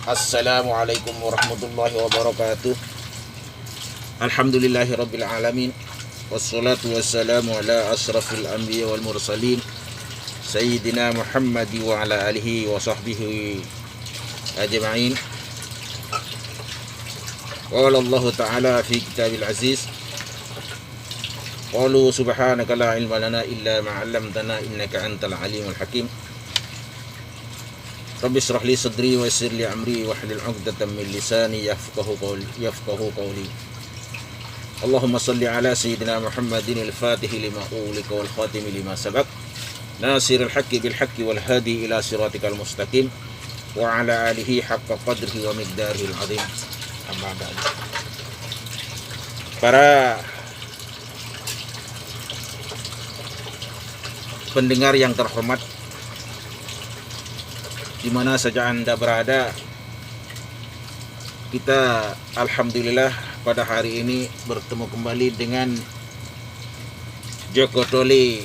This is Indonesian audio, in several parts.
Assalamualaikum warahmatullahi wabarakatuh. Alhamdulillahirabbil alamin. Wassalatu wassalamu ala asrafil anbiya wal mursalin Sayyidina Muhammad wa ala alihi wa sahbihi ajma'in. Qala Allah Ta'ala fi kitabil aziz, qalu subhanaka la ilma lana illa ma 'allamtana innaka antal alimul hakim. Rabbi shrah li sadri wa yassir li amri wahlul 'uqdatam min lisani yafqahu qawli. Allahumma salli ala sayyidina Muhammadin al-Fatih lima ulika wal khatim lima sabaq nasiril haqqi bil haqqi wal hadi ila siratikal mustaqim wa ala alihi haqqa qadrihi wa miqdarihil azim. Amma ba'd. Para pendengar yang terhormat, di mana saja Anda berada, kita alhamdulillah pada hari ini bertemu kembali dengan Joko Doli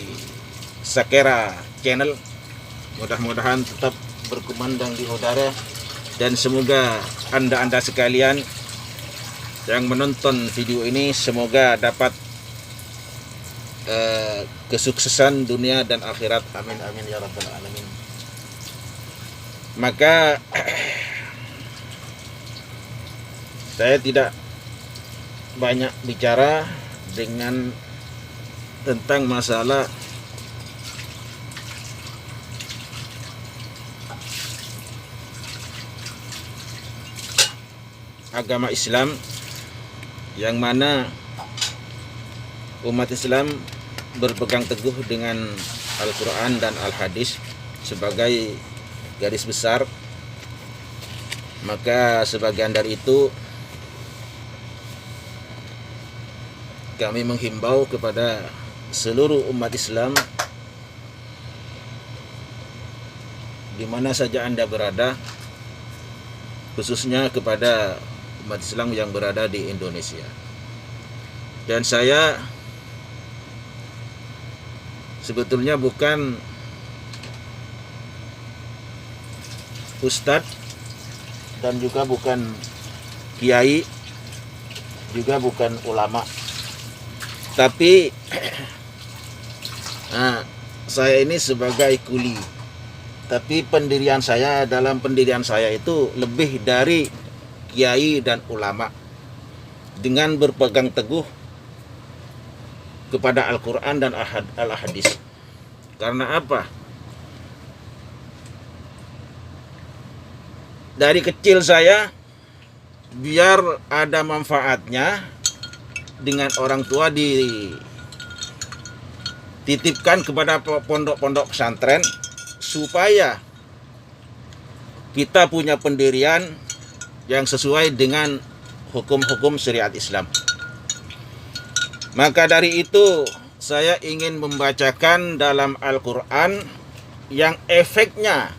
Sakera Channel. Mudah-mudahan tetap berkumandang di udara, dan semoga Anda sekalian yang menonton video ini semoga dapat kesuksesan dunia dan akhirat. Amin amin ya rabbal alamin. Maka saya tidak banyak bicara tentang masalah agama Islam, yang mana umat Islam berpegang teguh dengan Al-Quran dan Al-Hadis sebagai garis besar. Maka sebagian dari itu kami menghimbau kepada seluruh umat Islam di mana saja Anda berada, khususnya kepada umat Islam yang berada di Indonesia. Dan saya sebetulnya bukan ustadz, dan juga bukan kiai, juga bukan ulama, tapi saya ini sebagai kuli. Tapi dalam pendirian saya itu lebih dari kiai dan ulama, dengan berpegang teguh kepada Al-Quran dan Al-Hadis. Karena apa? Dari kecil saya, biar ada manfaatnya, dengan orang tua dititipkan kepada pondok-pondok pesantren, supaya kita punya pendirian yang sesuai dengan hukum-hukum syariat Islam. Maka dari itu saya ingin membacakan dalam Al-Quran yang efeknya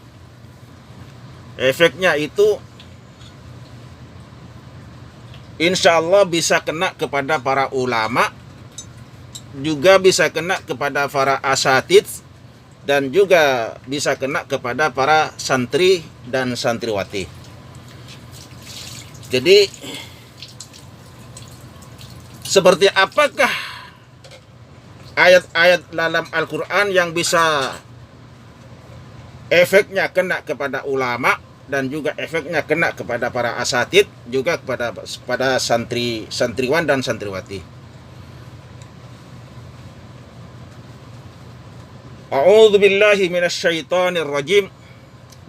itu insya Allah bisa kena kepada para ulama, juga bisa kena kepada para asatid, dan juga bisa kena kepada para santri dan santriwati. Jadi seperti apakah ayat-ayat dalam Al-Quran yang bisa efeknya kena kepada ulama, dan juga efeknya kena kepada para asatid, juga kepada santriwan dan santriwati. A'udzu billahi minasyaitonir rajim.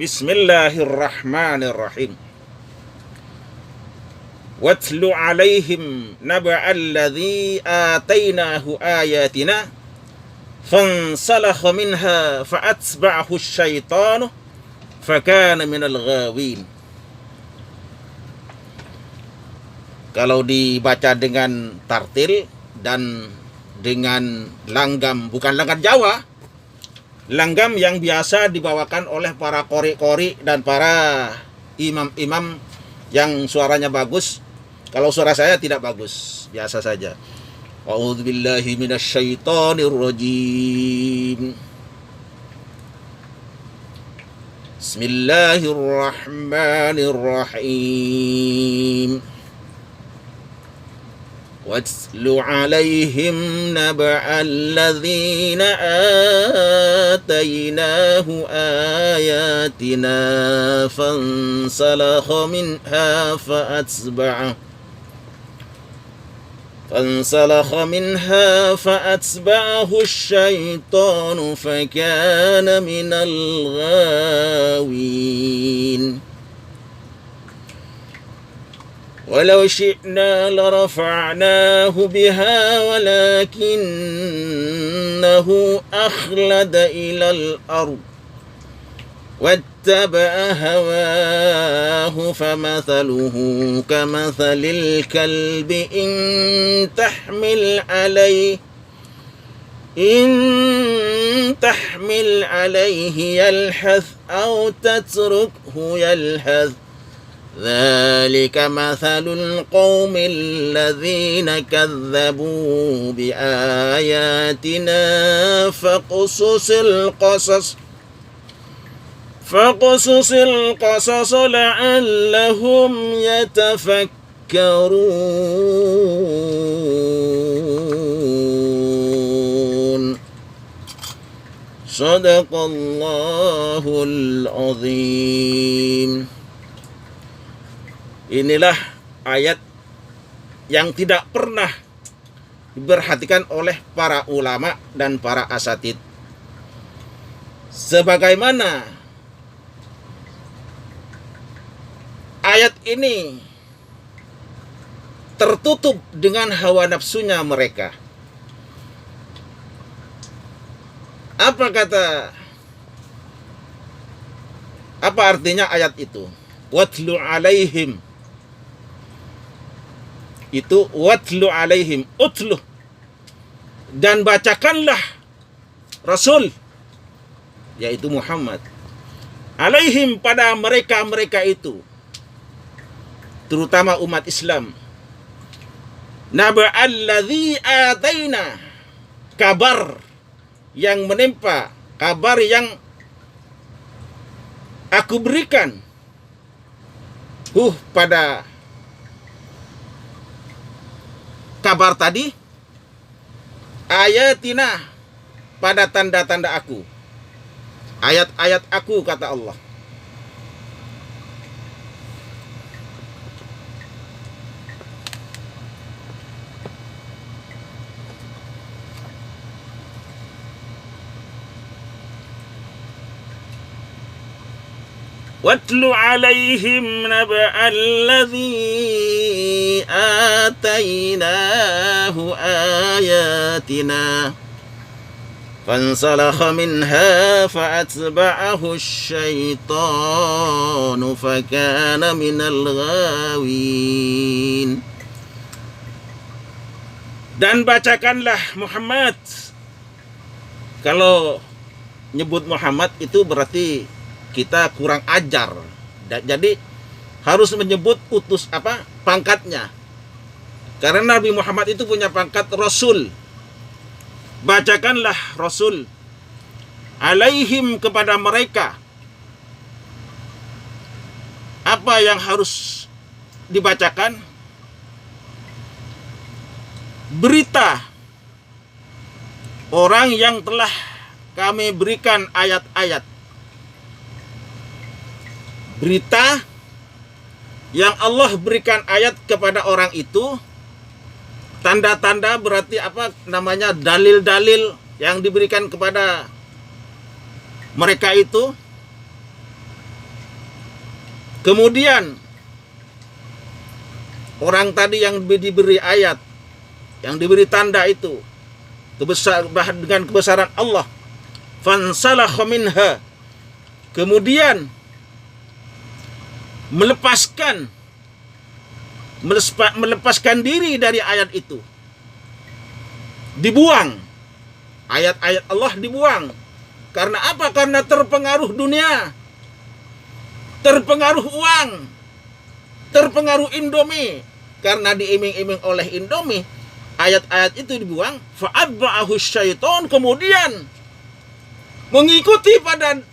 Bismillahirrahmanirrahim. Watlu 'alaihim naba'al ladzi atainahu ayatina fansalakha minha fa'atba'ahu asyaitanu fakana minal ghawin. Kalau dibaca dengan tartil dan dengan langgam, bukan langgam Jawa, langgam yang biasa dibawakan oleh para qori dan para imam-imam yang suaranya bagus. Kalau suara saya tidak bagus, biasa saja. A'udzubillahi minasyaitonir rajim. Bismillahirrahmanirrahim. واتل عليهم نبأ الذين آتيناه آياتنا فانسلخ منها فأتبعه الشيطان فكان من الغاوين ولو شئنا لرفعناه بها ولكنه أخلد إلى الأرض واتبع هواه فمثله كمثل الكلب إن تحمل عليه يلحث أو تتركه يلحث ذلك مثل القوم الذين كذبوا بآياتنا فاقصص القصص لعلهم يتفكرون صدق الله العظيم. Inilah ayat yang tidak pernah diperhatikan oleh para ulama dan para asatid. Sebagaimana ayat ini tertutup dengan hawa nafsunya mereka. Apa artinya ayat itu? Watlu alaihim. Itu watlu alaihim, utlu, dan bacakanlah Rasul, yaitu Muhammad, alaihim, pada mereka itu, terutama umat Islam, naba alladzi ataina, kabar yang menimpa, kabar yang aku berikan pada kabar tadi, ayatina, pada tanda-tanda aku, ayat-ayat aku, kata Allah. Watlu alaihim naba alladzi atainahu ayatina fansalakha minha fa'atba'ahu asyaitanu fakana minal ghawin. Dan bacakanlah Muhammad. Kalau nyebut Muhammad itu berarti kita kurang ajar. Jadi harus menyebut pangkatnya. Karena Nabi Muhammad itu punya pangkat Rasul. Bacakanlah Rasul alaihim, kepada mereka. Apa yang harus dibacakan? Berita orang yang telah kami berikan ayat-ayat. Berita yang Allah berikan ayat kepada orang itu. Tanda-tanda berarti dalil-dalil yang diberikan kepada mereka itu. Kemudian orang tadi yang diberi ayat, yang diberi tanda itu, dengan kebesaran Allah, fansalakha minha, kemudian melepaskan diri dari ayat itu, dibuang. Ayat-ayat Allah dibuang. Karena apa? Karena terpengaruh dunia, terpengaruh uang, terpengaruh Indomie. Karena diiming-iming oleh Indomie, ayat-ayat itu dibuang. Fa'atba'ahu syaiton, kemudian mengikuti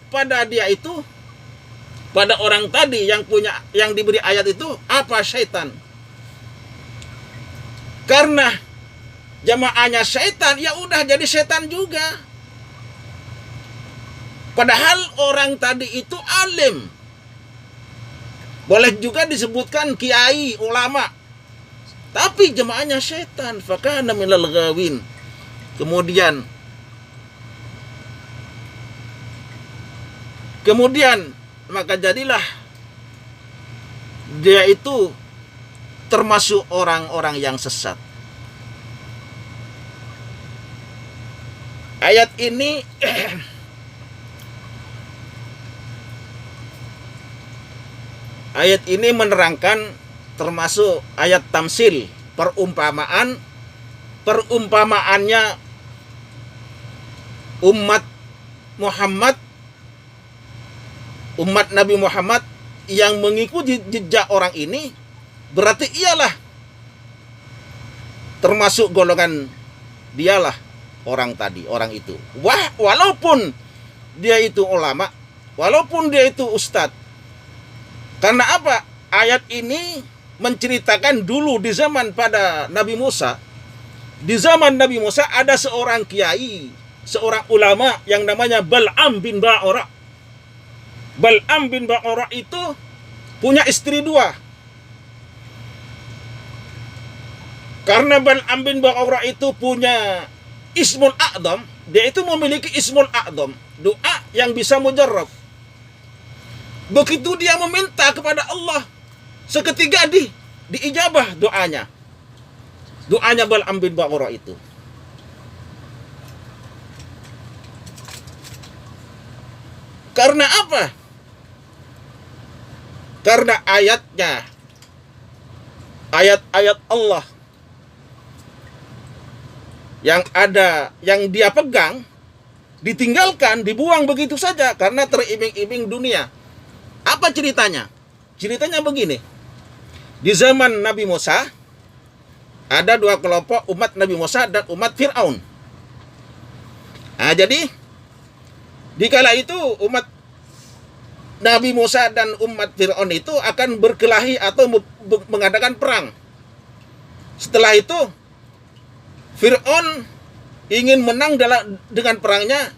pada dia itu pada orang tadi yang diberi ayat itu apa? Syaitan. Karena jamaahnya syaitan, ya udah jadi syaitan juga. Padahal orang tadi itu alim. Boleh juga disebutkan kiai, ulama. Tapi jemaahnya syaitan, fakana minal ghawin. Kemudian maka jadilah dia itu termasuk orang-orang yang sesat. Ayat ini ayat ini menerangkan termasuk ayat tamsil, perumpamaannya umat Nabi Muhammad yang mengikuti jejak orang ini, berarti ialah termasuk golongan dialah orang tadi, orang itu. Walaupun dia itu ulama, walaupun dia itu ustadz. Karena apa? Ayat ini menceritakan dulu di zaman pada Nabi Musa. Di zaman Nabi Musa ada seorang kiai, seorang ulama yang namanya Bal'am bin Ba'ura. Bal'am bin Ba'ura itu punya istri 2. Karena Bal'am bin Ba'ura itu punya Ismul A'dham, dia itu memiliki Ismul A'dham, doa yang bisa mujarrab. Begitu dia meminta kepada Allah, seketika diijabah doanya. Doanya Bal'am bin Ba'ura itu. Karena apa? Karena ayat-ayat Allah yang dia pegang ditinggalkan, dibuang begitu saja karena teriming-iming dunia. Apa ceritanya? Ceritanya begini. Di zaman Nabi Musa ada 2 kelompok, umat Nabi Musa dan umat Fir'aun. Nah, jadi dikala itu umat Nabi Musa dan umat Fir'aun itu akan berkelahi atau mengadakan perang. Setelah itu Fir'aun ingin menang dengan perangnya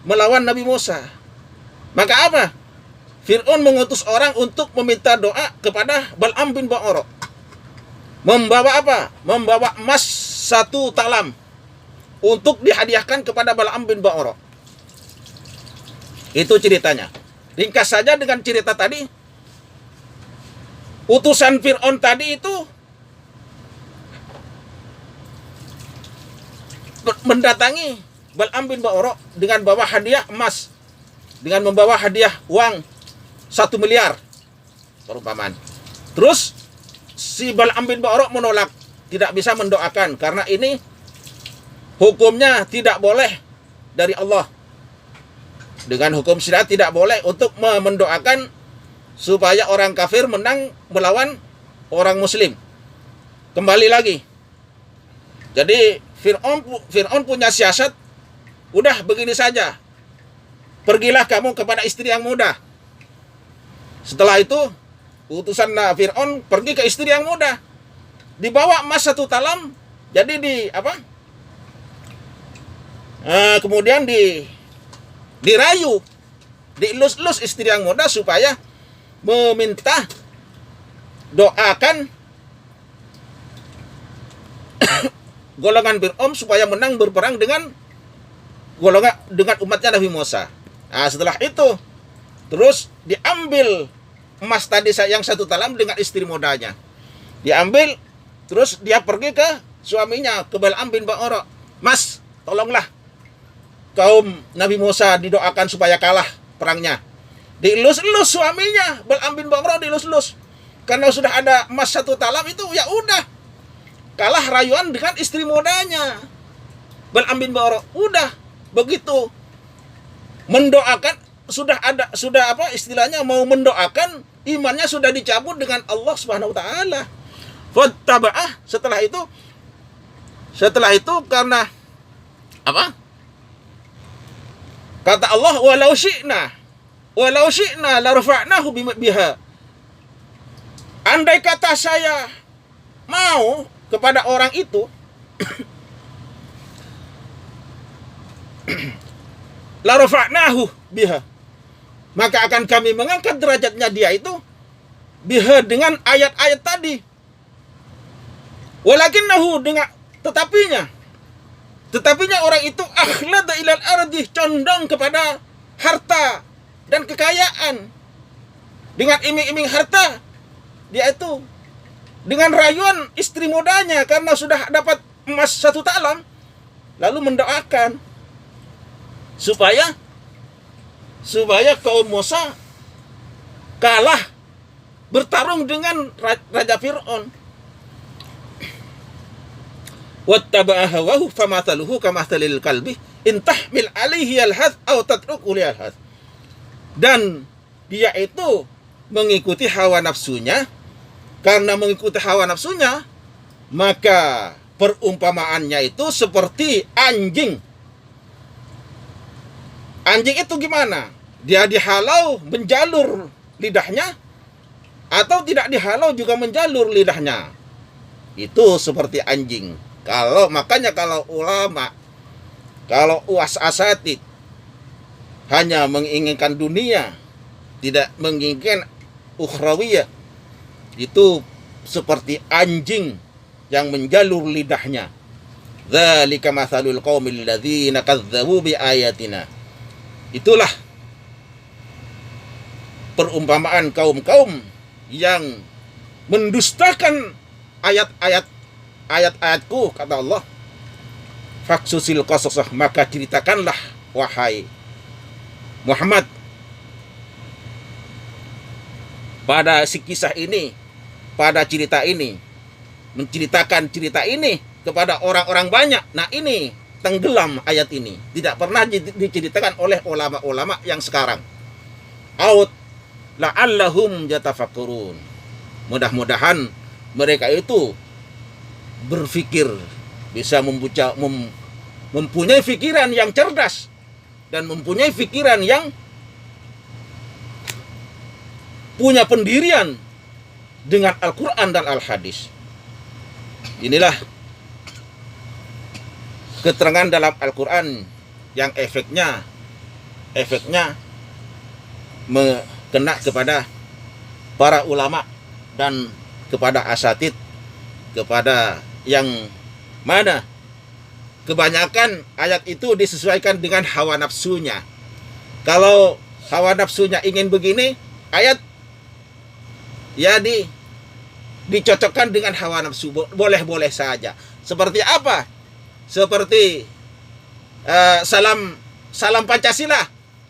melawan Nabi Musa. Maka apa? Fir'aun mengutus orang untuk meminta doa kepada Bal'am bin Ba'ura. Membawa apa? Membawa emas 1 talam untuk dihadiahkan kepada Bal'am bin Ba'ura. Itu ceritanya. Ringkas saja dengan cerita tadi, utusan Fir'aun tadi itu mendatangi Bal'am bin Ba'ura dengan bawa hadiah emas, dengan membawa hadiah uang 1 miliar perumpamaan. Terus si Bal'am bin Ba'ura menolak, tidak bisa mendoakan karena ini hukumnya tidak boleh dari Allah. Dengan hukum syariat tidak boleh untuk mendoakan supaya orang kafir menang melawan orang muslim. Kembali lagi. Jadi Fir'aun punya siasat, udah begini saja. Pergilah kamu kepada istri yang muda. Setelah itu utusan Fir'aun pergi ke istri yang muda. Dibawa emas 1 talam. Jadi kemudian dirayu, dielus-elus istri yang muda supaya meminta doakan golongan Fir'aun supaya menang berperang dengan umatnya Nabi Musa. Nah, setelah itu terus diambil emas tadi yang 1 talam dengan istri mudanya. Diambil, terus dia pergi ke suaminya, ke Bal'am bin Ba'ura. Mas, tolonglah kaum Nabi Musa didoakan supaya kalah perangnya. Dielus-elus suaminya, Bal'am bin Ba'ura dielus-elus. Karena sudah ada emas 1 talam itu, ya udah. Kalah rayuan dengan istri mudanya. Bal'am bin Ba'ura, udah begitu. Mendoakan sudah istilahnya mau mendoakan, imannya sudah dicabut dengan Allah Subhanahu wa taala. Fattaba'ah, setelah itu karena apa? Kata Allah, walau syi'na, Walau syi'na la rafa'nahu biha. Andai kata saya mau kepada orang itu la rafa'nahu biha, maka akan kami mengangkat derajatnya dia itu biha dengan ayat-ayat tadi. Walakinnahu dengan tetapinya orang itu akhlada ilal ardi, condong kepada harta dan kekayaan. Dengan iming-iming harta, dia itu dengan rayuan istri mudanya karena sudah dapat emas 1 talam, lalu mendoakan supaya kaum Musa kalah bertarung dengan Raja Fir'aun. Wattaba'a hawahu famathaluhu kamathalil kalbi in tahmil alaihi yalhath aw tatruku yalhath. Dan dia itu mengikuti hawa nafsunya. Karena mengikuti hawa nafsunya, maka perumpamaannya itu seperti anjing. Anjing itu gimana? Dia dihalau menjalur lidahnya, atau tidak dihalau juga menjalur lidahnya. Itu seperti anjing. Makanya kalau ulama, kalau asatid hanya menginginkan dunia, tidak menginginkan ukhrawiyah, itu seperti anjing yang menjalur lidahnya. Dzalika matsalul qaumil ladzina kadzdzabu bi ayatina. Itulah perumpamaan kaum-kaum yang mendustakan ayat-ayatku, kata Allah. Faksusil qasasah, maka ceritakanlah wahai Muhammad pada si kisah ini, pada cerita ini, menceritakan cerita ini kepada orang-orang banyak. Nah, ini tenggelam ayat ini, tidak pernah diceritakan oleh ulama-ulama yang sekarang. Out la'allahum yatafakkurun. Mudah-mudahan mereka itu berpikir, bisa mempunyai pikiran yang cerdas dan mempunyai pikiran yang punya pendirian dengan Al-Quran dan Al-Hadis. Inilah keterangan dalam Al-Quran yang efeknya kena kepada para ulama dan kepada asatid, kepada yang mana kebanyakan ayat itu disesuaikan dengan hawa nafsunya. Kalau hawa nafsunya ingin begini, ayat ya dicocokkan dengan hawa nafsu, boleh-boleh saja. Seperti apa? Seperti salam Pancasila.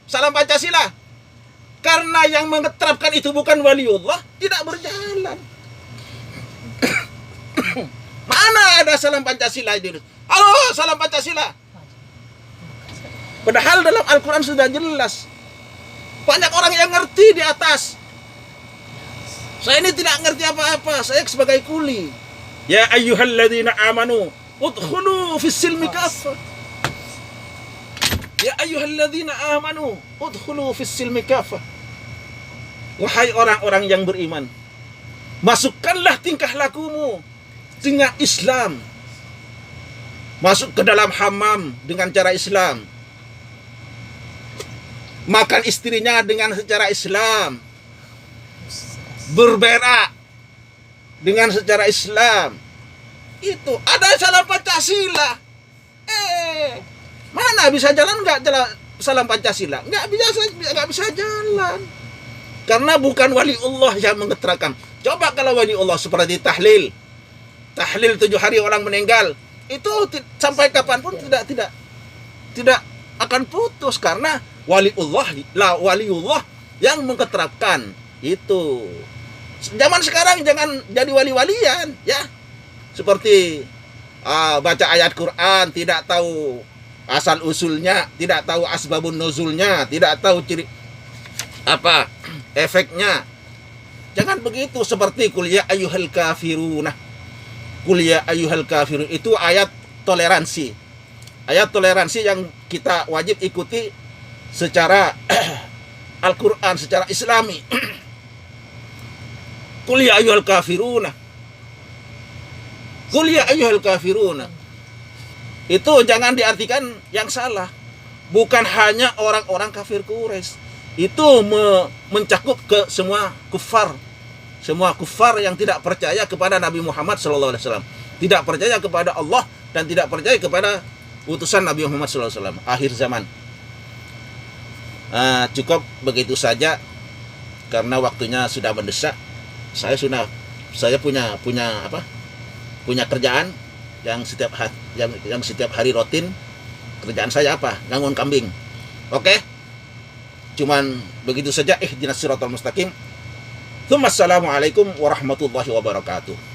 Salam Pancasila. Karena yang menerapkan itu bukan waliullah, tidak berjalan. Mana ada salam Pancasila itu? Halo, salam Pancasila. Padahal dalam Al-Quran sudah jelas. Banyak orang yang ngerti di atas. Saya ini tidak ngerti apa-apa, saya sebagai kuli. Ya ayyuhalladzina amanu udkhulu fis silmi kaffah. Ya ayyuhalladzina amanu udkhulu fis silmi kaffah. Wahai orang-orang yang beriman, masukkanlah tingkah lakumu dengan Islam. Masuk ke dalam hammam dengan cara Islam. Makan istrinya dengan secara Islam. Berberak dengan secara Islam. Itu ada salam Pancasila. Mana bisa jalan nggak salam Pancasila? Nggak bisa jalan. Karena bukan waliullah yang mengeterapkan. Coba kalau waliullah seperti tahlil 7 hari orang meninggal, itu sampai kapanpun tidak akan putus, karena waliullah yang mengeterapkan itu. Zaman sekarang jangan jadi wali-walian, ya. Seperti baca ayat Quran, tidak tahu asal usulnya, tidak tahu asbabun nuzulnya, tidak tahu ciri apa efeknya. Jangan begitu. Seperti qul ya ayyuhal kafirun. Qul ya ayyuhal kafirun itu ayat toleransi. Ayat toleransi yang kita wajib ikuti secara Al-Quran secara islami. Qul ya ayyuhal kafiruna. Qul ya ayyuhal kafiruna. Itu jangan diartikan yang salah. Bukan hanya orang-orang kafir Quraisy. Itu mencakup ke semua kufar. Semua kufar yang tidak percaya kepada Nabi Muhammad SAW. Tidak percaya kepada Allah dan tidak percaya kepada utusan Nabi Muhammad SAW. Akhir zaman. Cukup begitu saja karena waktunya sudah mendesak. Saya punya kerjaan yang setiap hari rutin. Kerjaan saya apa? Ngangon kambing. Oke? Cuman begitu saja. Ihdinas siratal mustaqim. Assalamualaikum warahmatullahi wabarakatuh.